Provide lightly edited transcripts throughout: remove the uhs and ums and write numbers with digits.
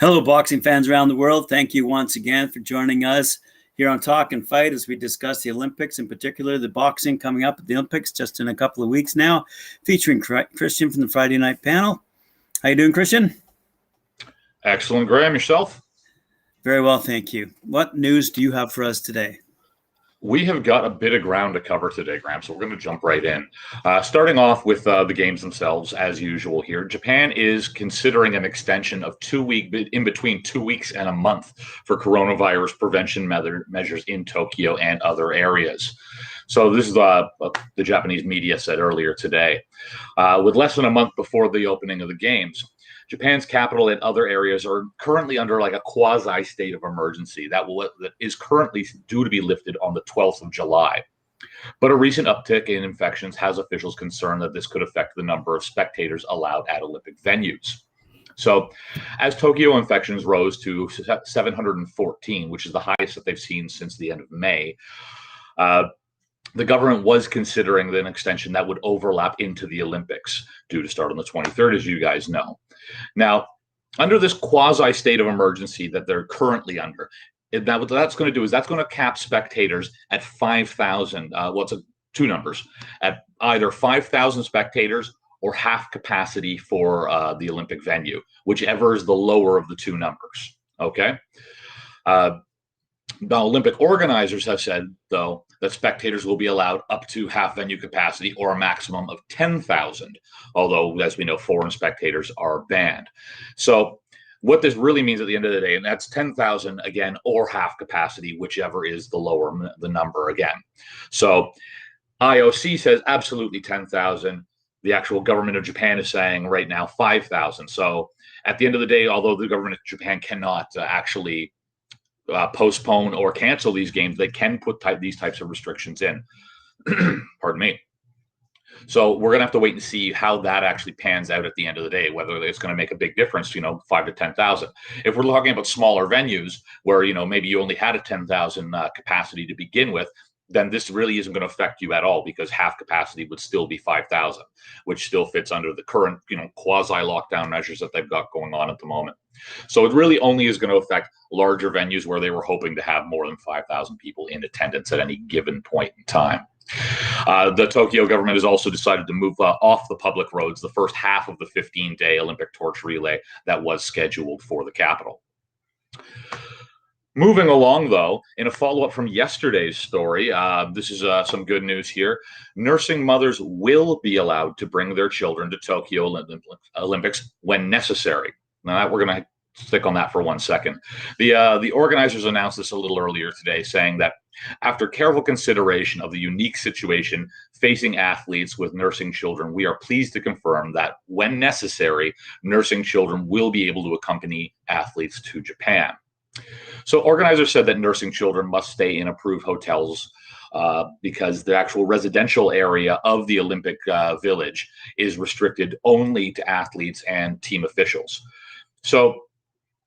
Hello, boxing fans around the world. Thank you once again for joining us here on Talk and Fight as we discuss the Olympics, in particular the boxing coming up at the Olympics just in a couple of weeks now, featuring Christian from the Friday night panel. How you doing, Christian? Excellent, Graham. Yourself? Very well, thank you. What news do you have for us today? We have got a bit of ground to cover today, Graham, so we're going to jump right in. Starting off with the games themselves, as usual here. Japan is considering an extension of in between 2 weeks and a month for coronavirus prevention measures in Tokyo and other areas. So this is the Japanese media said earlier today. With less than a month before the opening of the games, Japan's capital and other areas are currently under like a quasi state of emergency that is currently due to be lifted on the 12th of July. But a recent uptick in infections has officials concerned that this could affect the number of spectators allowed at Olympic venues. So as Tokyo infections rose to 714, which is the highest that they've seen since the end of May, the government was considering an extension that would overlap into the Olympics, due to start on the 23rd, as you guys know. Now, under this quasi state of emergency that they're currently under, what that's going to do is that's going to cap spectators at 5,000. It's two numbers, at either 5,000 spectators or half capacity for the Olympic venue, whichever is the lower of the two numbers. Okay. The Olympic organizers have said, though, that spectators will be allowed up to half venue capacity or a maximum of 10,000, although, as we know, foreign spectators are banned. So what this really means at the end of the day, and that's 10,000 again, or half capacity, whichever is the lower the number again. So IOC says absolutely 10,000. The actual government of Japan is saying right now 5,000. So at the end of the day, although the government of Japan cannot actually postpone or cancel these games, they can put these types of restrictions in. Pardon me. So we're going to have to wait and see how that actually pans out at the end of the day, whether it's going to make a big difference, 5 to 10,000. If we're talking about smaller venues where, maybe you only had a 10,000 capacity to begin with, then this really isn't going to affect you at all, because half capacity would still be 5,000, which still fits under the current, quasi lockdown measures that they've got going on at the moment. So it really only is going to affect larger venues where they were hoping to have more than 5,000 people in attendance at any given point in time. The Tokyo government has also decided to move off the public roads the first half of the 15-day Olympic torch relay that was scheduled for the capital. Moving along, though, in a follow-up from yesterday's story, this is some good news here. Nursing mothers will be allowed to bring their children to Tokyo Olympics when necessary. Now, we're going to stick on that for 1 second. The organizers announced this a little earlier today, saying that after careful consideration of the unique situation facing athletes with nursing children, we are pleased to confirm that when necessary, nursing children will be able to accompany athletes to Japan. So organizers said that nursing children must stay in approved hotels because the actual residential area of the Olympic Village is restricted only to athletes and team officials. So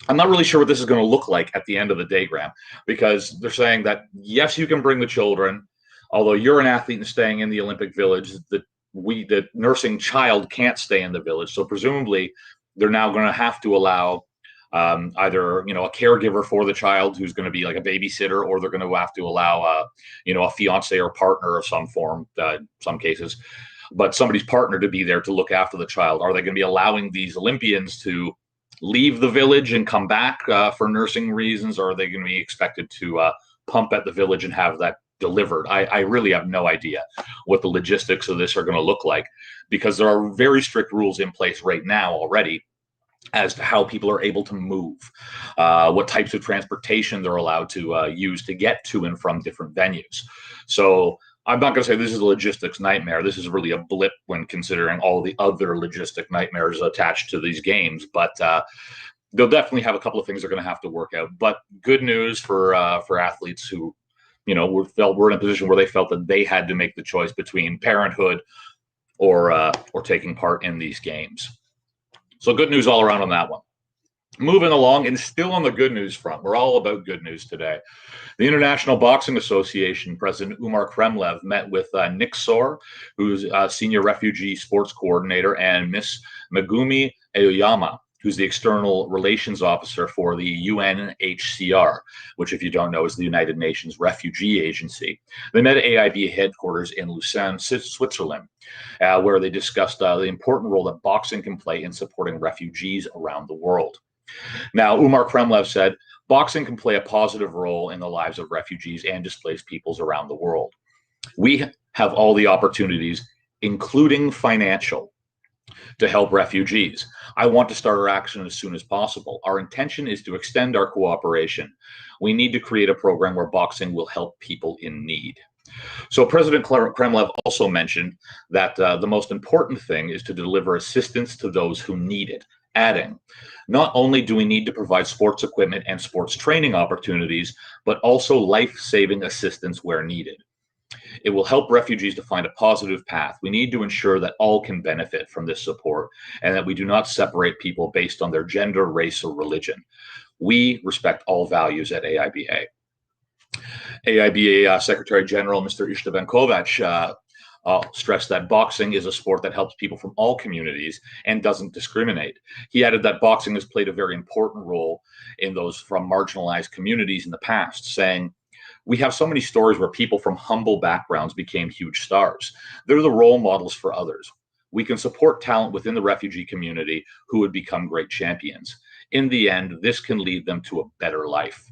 I'm not really sure what this is going to look like at the end of the day, Graham, because they're saying that, yes, you can bring the children, although you're an athlete and staying in the Olympic Village, the nursing child can't stay in the village. So presumably they're now going to have to allow either, a caregiver for the child who's going to be like a babysitter, or they're going to have to allow, a fiance or partner of some form, some cases, but somebody's partner to be there to look after the child. Are they going to be allowing these Olympians to leave the village and come back for nursing reasons, or are they going to be expected to pump at the village and have that delivered? I really have no idea what the logistics of this are going to look like, because there are very strict rules in place right now already as to how people are able to move, what types of transportation they're allowed to use to get to and from different venues. So I'm not going to say this is a logistics nightmare. This is really a blip when considering all the other logistic nightmares attached to these games. But they'll definitely have a couple of things they're going to have to work out. But good news for athletes who, were in a position where they felt that they had to make the choice between parenthood or taking part in these games. So good news all around on that one. Moving along, and still on the good news front, we're all about good news today. The International Boxing Association President Umar Kremlev met with Nick Soar, who's a senior refugee sports coordinator, and Miss Megumi Aoyama, who's the external relations officer for the UNHCR, which, if you don't know, is the United Nations Refugee Agency. They met at AIBA headquarters in Lucerne, Switzerland, where they discussed the important role that boxing can play in supporting refugees around the world. Now, Umar Kremlev said, boxing can play a positive role in the lives of refugees and displaced peoples around the world. We have all the opportunities, including financial, to help refugees. I want to start our action as soon as possible. Our intention is to extend our cooperation. We need to create a program where boxing will help people in need. So President Kremlev also mentioned that the most important thing is to deliver assistance to those who need it, adding, not only do we need to provide sports equipment and sports training opportunities, but also life-saving assistance where needed. It will help refugees to find a positive path. We need to ensure that all can benefit from this support and that we do not separate people based on their gender, race, or religion. We respect all values at AIBA. AIBA Secretary General Mr. Istvan Kovac stressed that boxing is a sport that helps people from all communities and doesn't discriminate. He added that boxing has played a very important role in those from marginalized communities in the past, saying, we have so many stories where people from humble backgrounds became huge stars. They're the role models for others. We can support talent within the refugee community who would become great champions. In the end, this can lead them to a better life.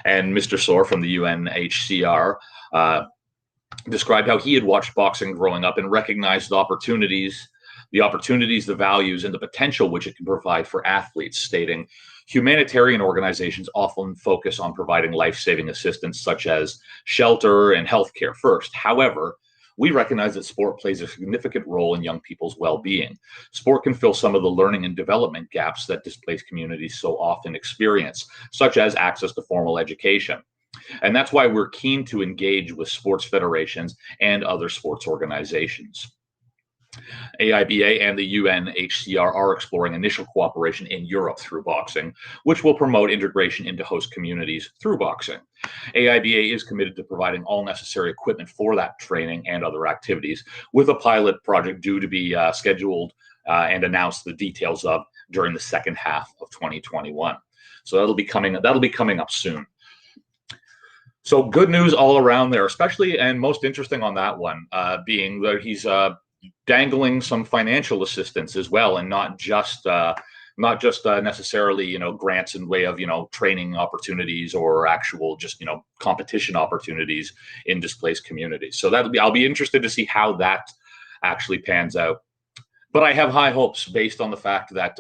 And Mr. Soar from the UNHCR described how he had watched boxing growing up and recognized the opportunities, the values, and the potential which it can provide for athletes, stating, humanitarian organizations often focus on providing life-saving assistance such as shelter and healthcare first. However, we recognize that sport plays a significant role in young people's well-being. Sport can fill some of the learning and development gaps that displaced communities so often experience, such as access to formal education. And that's why we're keen to engage with sports federations and other sports organizations. AIBA and the UNHCR are exploring initial cooperation in Europe through boxing, which will promote integration into host communities through boxing. AIBA is committed to providing all necessary equipment for that training and other activities, with a pilot project due to be scheduled and announced the details of during the second half of 2021. So that'll be coming up soon. So good news all around there, especially and most interesting on that one being that he's dangling some financial assistance as well, and not just necessarily grants in way of training opportunities or actual just competition opportunities in displaced communities. So I'll be interested to see how that actually pans out. But I have high hopes based on the fact that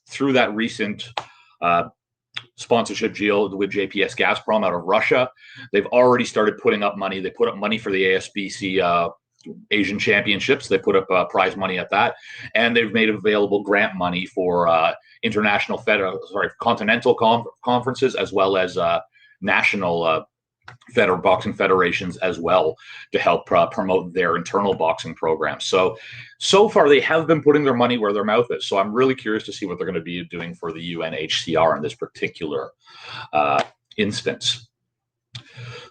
through that recent sponsorship deal with JPS Gazprom out of Russia, they've already started putting up money. They put up money for the ASBC Asian Championships. They put up prize money at that, and they've made available grant money for continental conferences, as well as national boxing federations as well, to help promote their internal boxing programs. So far they have been putting their money where their mouth is. So I'm really curious to see what they're going to be doing for the UNHCR in this particular instance.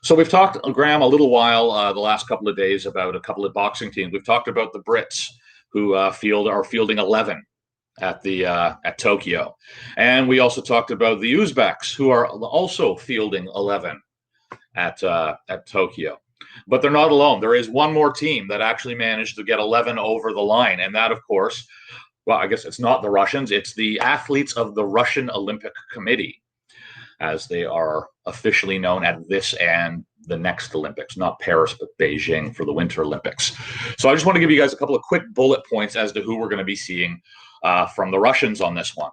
So we've talked, Graham, a little while the last couple of days about a couple of boxing teams. We've talked about the Brits who are fielding 11 at Tokyo, and we also talked about the Uzbeks who are also fielding 11 at Tokyo. But they're not alone. There is one more team that actually managed to get 11 over the line, and that, of course, well, I guess it's not the Russians. It's the athletes of the Russian Olympic Committee, as they are officially known at this and the next Olympics, not Paris, but Beijing for the Winter Olympics. So I just want to give you guys a couple of quick bullet points as to who we're going to be seeing from the Russians on this one.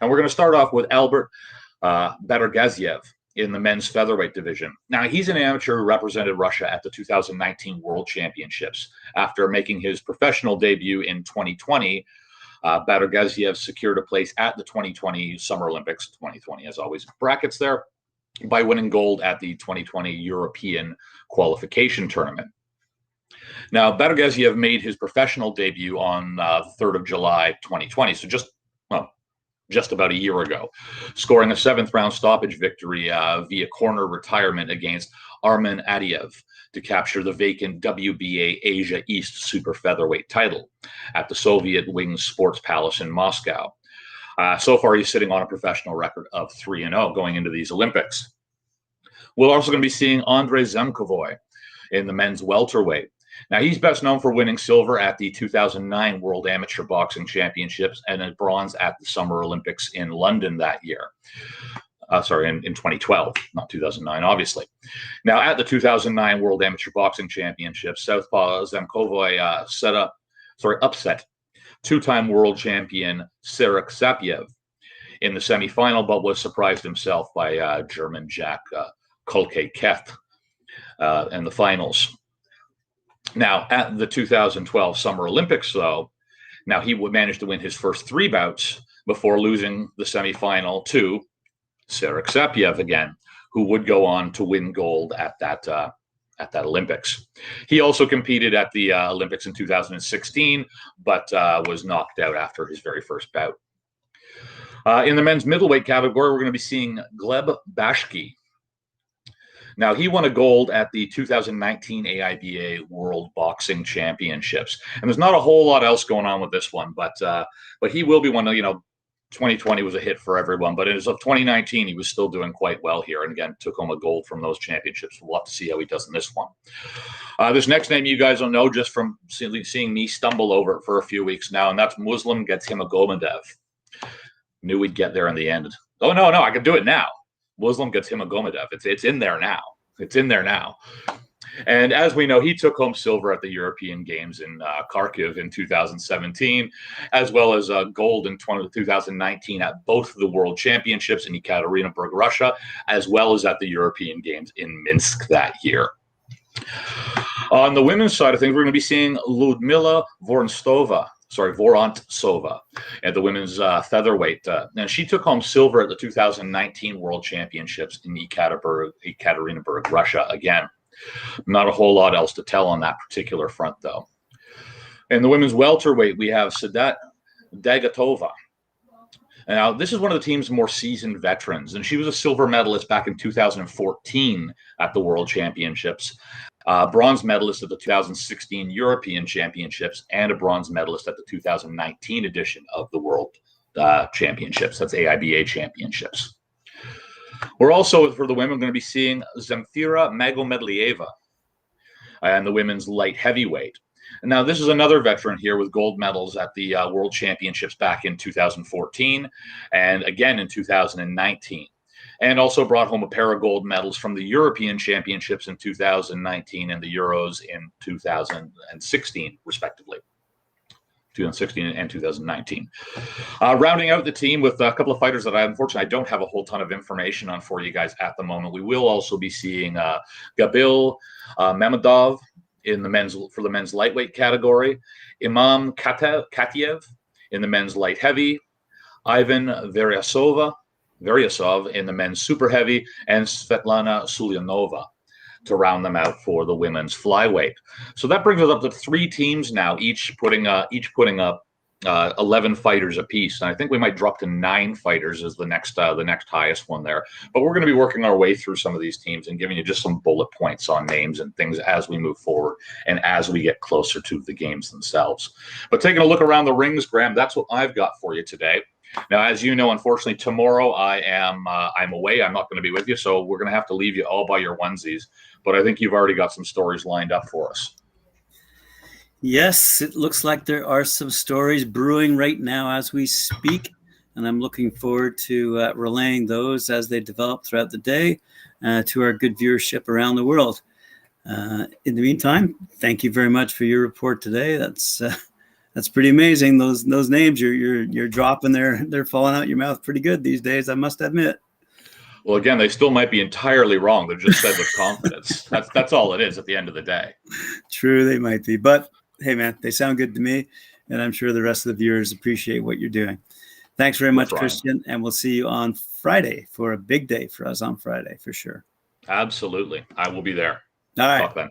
And we're going to start off with Albert Badargaziev in the men's featherweight division. Now, he's an amateur who represented Russia at the 2019 World Championships. After making his professional debut in 2020, Badargaziev secured a place at the 2020 Summer Olympics, 2020 as always brackets there, by winning gold at the 2020 European qualification tournament. Now, Badargaziev made his professional debut on the 3rd of July, 2020, so just about a year ago, scoring a 7th round stoppage victory via corner retirement against Armen Adiev to capture the vacant WBA Asia East super featherweight title at the Soviet Wings Sports Palace in Moscow. So far, he's sitting on a professional record of 3-0 going into these Olympics. We're also going to be seeing Andrei Zemkovoy in the men's welterweight. Now, he's best known for winning silver at the 2009 World Amateur Boxing Championships and a bronze at the Summer Olympics in London that year. In 2012, not 2009, obviously. Now, at the 2009 World Amateur Boxing Championships, Southpaw Zemkovoy upset two-time world champion Serek Sapiev in the semifinal, but was surprised himself by German Jack Kolke Keth in the finals. Now, at the 2012 Summer Olympics, though, now he would manage to win his first 3 bouts before losing the semifinal to Serek Sapiev again, who would go on to win gold at that Olympics. He also competed at the Olympics in 2016, but was knocked out after his very first bout. In the men's middleweight category, we're going to be seeing Gleb Bashki. Now, he won a gold at the 2019 AIBA World Boxing Championships. And there's not a whole lot else going on with this one, but he will be one of, 2020 was a hit for everyone, but as of 2019, he was still doing quite well here. And again, took home a gold from those championships. We'll have to see how he does in this one. This next name you guys don't know just from seeing me stumble over it for a few weeks now, and that's Muslim Getshimagomedev. Knew we'd get there in the end. Oh, no, I can do it now. Muslim Getshimagomedev. It's in there now. It's in there now. And as we know, he took home silver at the European Games in Kharkiv in 2017, as well as gold in 2019 at both the World Championships in Ekaterinburg, Russia, as well as at the European Games in Minsk that year. On the women's side of things, we're going to be seeing Ludmila Vorontsova at the women's featherweight. And she took home silver at the 2019 World Championships in Ekaterinburg, Russia again. Not a whole lot else to tell on that particular front, though. In the women's welterweight, we have Sadat Dagatova. Now, this is one of the team's more seasoned veterans, and she was a silver medalist back in 2014 at the World Championships, bronze medalist at the 2016 European Championships, and a bronze medalist at the 2019 edition of the World Championships. That's AIBA Championships. We're also, for the women, going to be seeing Zemfira Magomedlieva and the women's light heavyweight. Now, this is another veteran here with gold medals at the World Championships back in 2014 and again in 2019. And also brought home a pair of gold medals from the European Championships in 2019 and the Euros in 2016, respectively. 2016 and 2019. Rounding out the team with a couple of fighters that unfortunately I don't have a whole ton of information on for you guys at the moment. We will also be seeing Gabil Mamedov for the men's lightweight category, Imam Katiev in the men's light heavy, Ivan Veryasov in the men's super heavy, and Svetlana Sulyanova to round them out for the women's flyweight. So that brings us up to 3 teams now, each putting up 11 fighters apiece. And I think we might drop to 9 fighters as the next highest one there. But we're going to be working our way through some of these teams and giving you just some bullet points on names and things as we move forward and as we get closer to the games themselves. But taking a look around the rings, Graham, that's what I've got for you today. Now, as you know, unfortunately, tomorrow I'm away. I'm not going to be with you, so we're going to have to leave you all by your onesies. But I think you've already got some stories lined up for us. Yes, it looks like there are some stories brewing right now as we speak, and I'm looking forward to relaying those as they develop throughout the day to our good viewership around the world. In the meantime, thank you very much for your report today. That's pretty amazing. Those names you're dropping, they're falling out your mouth pretty good these days, I must admit. Well, again, they still might be entirely wrong. They're just said with confidence. That's all it is at the end of the day. True, they might be. But hey, man, they sound good to me, and I'm sure the rest of the viewers appreciate what you're doing. Thanks very much, Christian, and we'll see you on Friday for a big day for us on Friday for sure. Absolutely. I will be there. All right. Talk then.